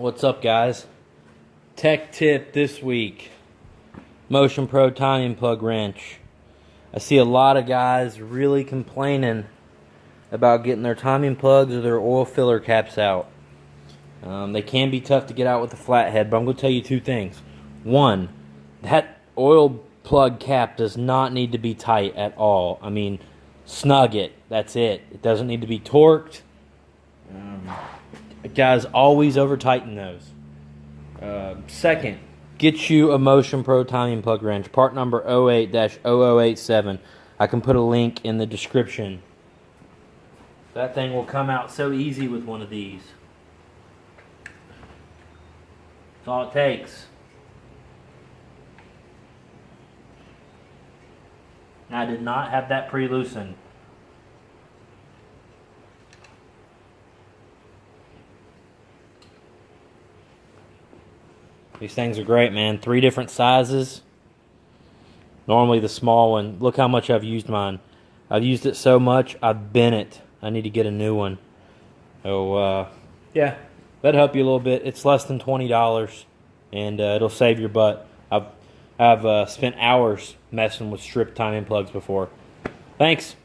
What's up, guys? Tech tip this week. Motion Pro timing plug wrench. I see a lot of guys really complaining about getting their timing plugs or their oil filler caps out. They can be tough to get out with a flathead, but I'm going to tell you two things. One, that oil plug cap does not need to be tight at all. I mean, snug it. That's it. It doesn't need to be torqued. Guys, always over tighten those. Second, get you a Motion Pro timing plug wrench, part number 08-0087. I can put a link in the description. That thing will come out so easy with one of these. That's all it takes. I did not have that pre-loosened. These things are great, man. 3 different sizes. Normally the small one. Look how much I've used mine. I've used it so much, I've bent it. I need to get a new one. So, yeah, that'll help you a little bit. It's less than $20, and it'll save your butt. I've spent hours messing with strip timing plugs before. Thanks.